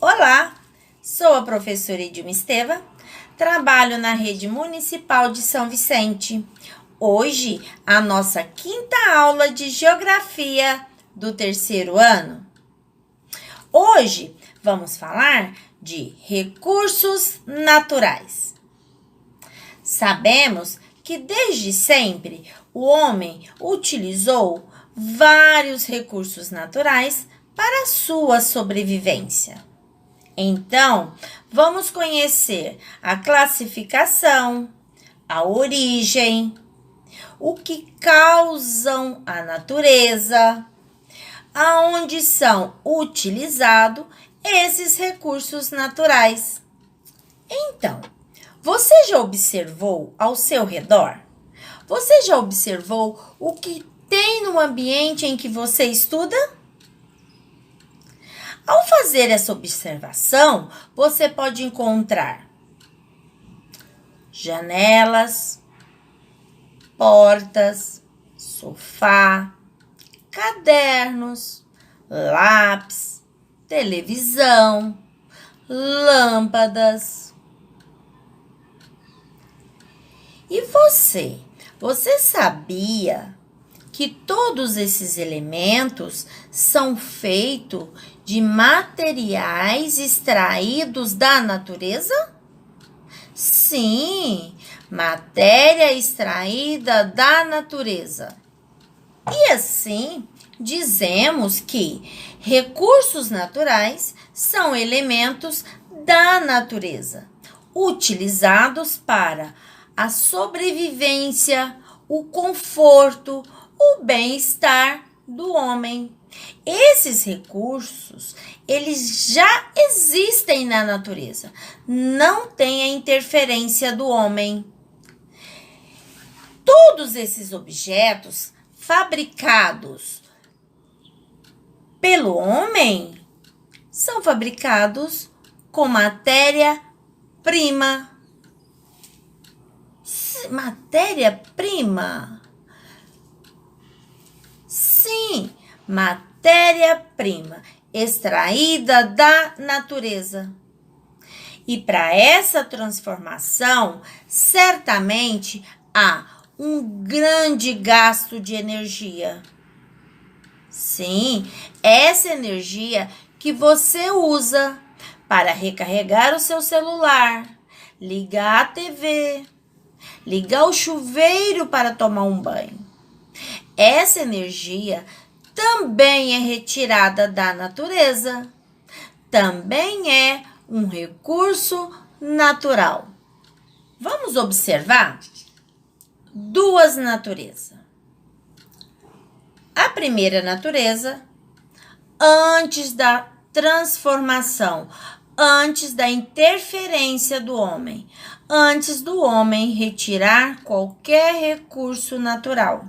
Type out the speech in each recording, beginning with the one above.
Olá, sou a professora Edilma Esteva, trabalho na Rede Municipal de São Vicente. Hoje, a nossa quinta aula de Geografia do terceiro ano. Hoje, vamos falar de recursos naturais. Sabemos que desde sempre o homem utilizou vários recursos naturais para a sua sobrevivência. Então, vamos conhecer a classificação, a origem, o que causam a natureza, aonde são utilizados esses recursos naturais. Então, você já observou ao seu redor? Você já observou o que tem no ambiente em que você estuda? Ao fazer essa observação, você pode encontrar janelas, portas, sofá, cadernos, lápis, televisão, lâmpadas. E você sabia que todos esses elementos são feitos de materiais extraídos da natureza? Sim, matéria extraída da natureza. E assim, dizemos que recursos naturais são elementos da natureza, utilizados para a sobrevivência, o conforto, o bem-estar do homem. Esses recursos, eles já existem na natureza, não tem a interferência do homem. Todos esses objetos fabricados pelo homem são fabricados com matéria-prima. Matéria-prima? Sim, matéria-prima extraída da natureza. E para essa transformação, certamente há um grande gasto de energia. Sim, essa energia que você usa para recarregar o seu celular, ligar a TV, ligar o chuveiro para tomar um banho. Essa energia também é retirada da natureza. Também é um recurso natural. Vamos observar duas naturezas. A primeira natureza, antes da transformação, antes da interferência do homem, antes do homem retirar qualquer recurso natural.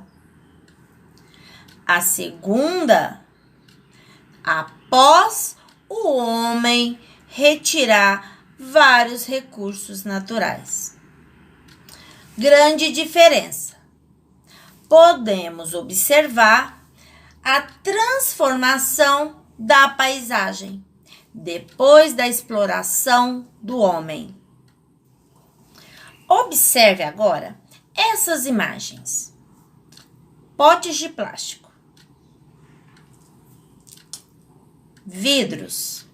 A segunda, após o homem retirar vários recursos naturais. Grande diferença. Podemos observar a transformação da paisagem depois da exploração do homem. Observe agora essas imagens. Potes de plástico, vidros,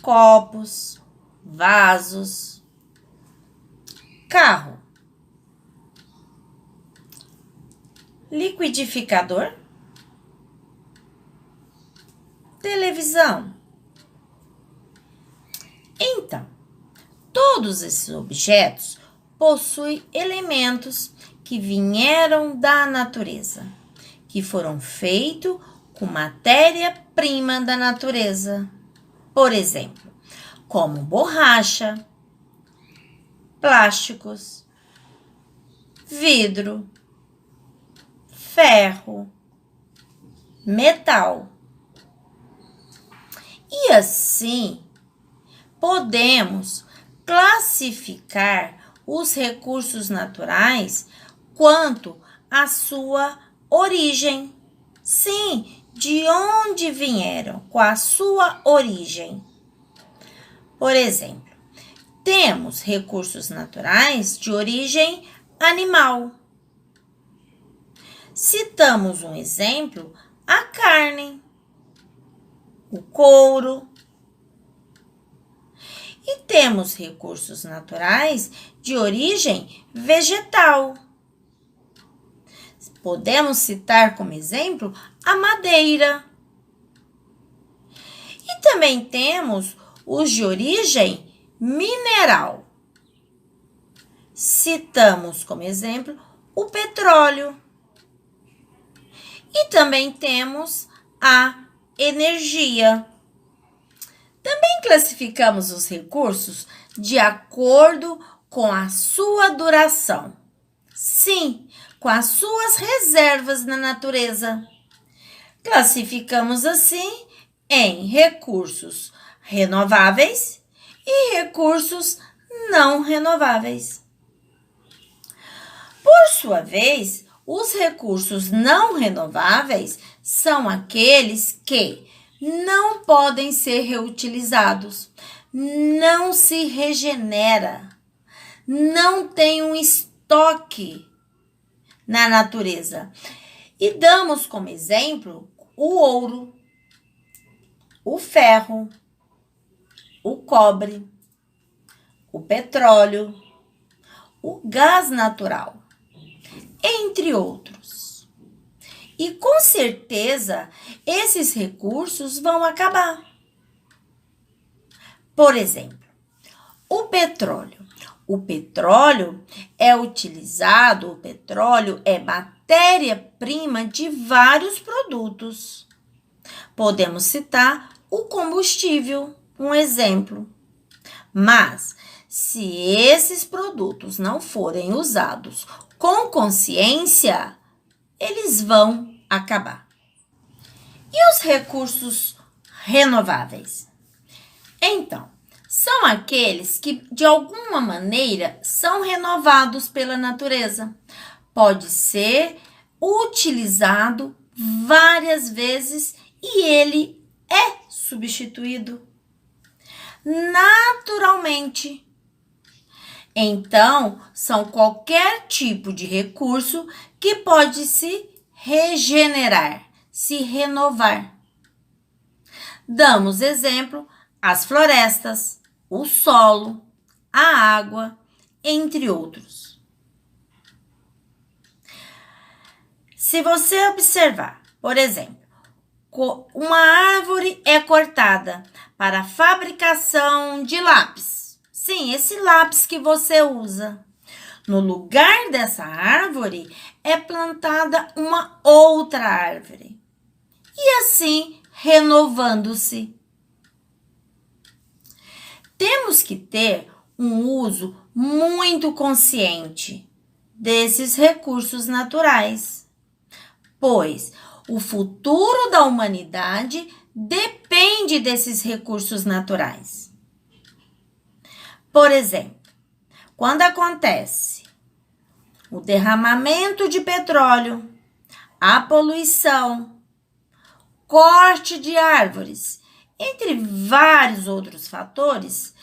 copos, vasos, carro, liquidificador, televisão. Então, todos esses objetos possuem elementos que vieram da natureza, que foram feitos com matéria-prima da natureza. Por exemplo, como borracha, plásticos, vidro, ferro, metal. E assim, podemos classificar os recursos naturais quanto à sua origem. Sim, de onde vieram, qual a sua origem. Por exemplo, temos recursos naturais de origem animal. Citamos um exemplo, a carne, o couro. E temos recursos naturais de origem vegetal. Podemos citar como exemplo a madeira. E também temos os de origem mineral. Citamos como exemplo o petróleo. E também temos a energia. Também classificamos os recursos de acordo com a sua duração. Sim, com as suas reservas na natureza. Classificamos assim em recursos renováveis e recursos não renováveis. Por sua vez, os recursos não renováveis são aqueles que não podem ser reutilizados, não se regenera, não tem um estoque na natureza. E damos como exemplo o ouro, o ferro, o cobre, o petróleo, o gás natural, entre outros. E com certeza, esses recursos vão acabar. Por exemplo, o petróleo. O petróleo é utilizado, o petróleo é matéria-prima de vários produtos. Podemos citar o combustível, um exemplo. Mas, se esses produtos não forem usados com consciência, eles vão acabar. E os recursos renováveis? Então, são aqueles que, de alguma maneira, são renovados pela natureza. Pode ser utilizado várias vezes e ele é substituído naturalmente. Então, são qualquer tipo de recurso que pode se regenerar, se renovar. Damos exemplo, as florestas, o solo, a água, entre outros. Se você observar, por exemplo, uma árvore é cortada para a fabricação de lápis. Sim, esse lápis que você usa. No lugar dessa árvore é plantada uma outra árvore. E assim, renovando-se. Temos que ter um uso muito consciente desses recursos naturais, pois o futuro da humanidade depende desses recursos naturais. Por exemplo, quando acontece o derramamento de petróleo, a poluição, corte de árvores, entre vários outros fatores,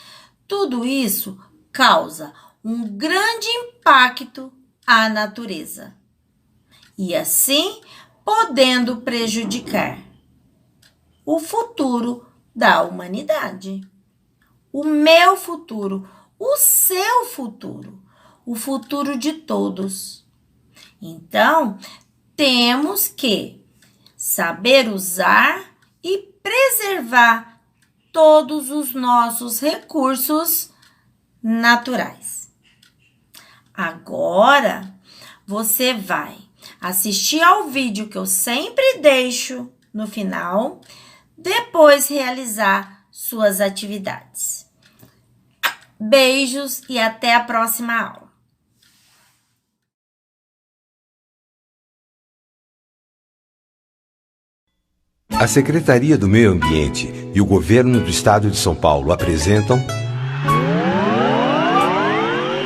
tudo isso causa um grande impacto à natureza e assim podendo prejudicar o futuro da humanidade, o meu futuro, o seu futuro, o futuro de todos. Então, temos que saber usar e preservar todos os nossos recursos naturais. Agora, você vai assistir ao vídeo que eu sempre deixo no final, depois realizar suas atividades. Beijos e até a próxima aula. A Secretaria do Meio Ambiente e o Governo do Estado de São Paulo apresentam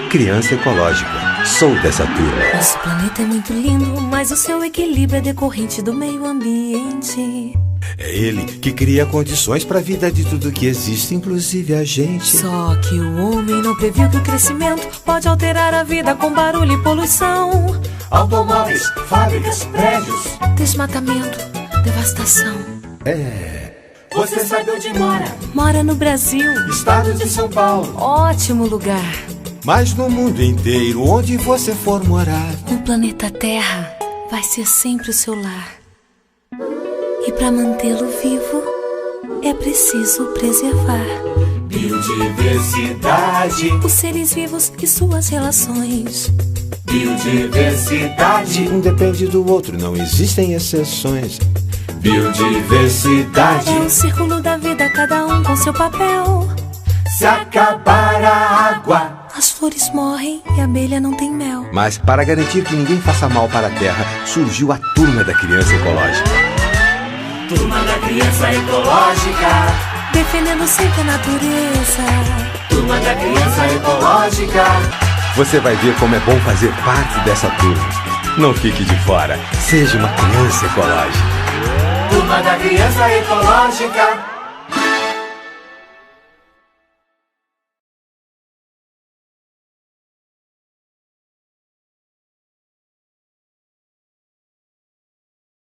Criança Ecológica. Sou dessa turma. Nosso planeta é muito lindo, mas o seu equilíbrio é decorrente do meio ambiente. É ele que cria condições para a vida de tudo que existe, inclusive a gente. Só que o homem não previu que o crescimento pode alterar a vida com barulho e poluição. Automóveis, fábricas, prédios, desmatamento, devastação. Você sabe onde mora? Mora no Brasil, Estado de São Paulo. ótimo lugar. Mas no mundo inteiro, onde você for morar, O planeta Terra vai ser sempre o seu lar. E para mantê-lo vivo, é preciso preservar Biodiversidade, os seres vivos e suas relações. biodiversidade, um depende do outro, não existem exceções. biodiversidade. É o círculo da vida, cada um com seu papel. Se acabar a água, As flores morrem e a abelha não tem mel. Mas para garantir que ninguém faça mal para a terra, surgiu a Turma da Criança Ecológica. Turma da Criança Ecológica, Defendendo sempre a natureza. Turma da Criança Ecológica. Você vai ver como é bom fazer parte dessa turma. Não fique de fora, seja uma criança ecológica. Turma da Criança Ecológica.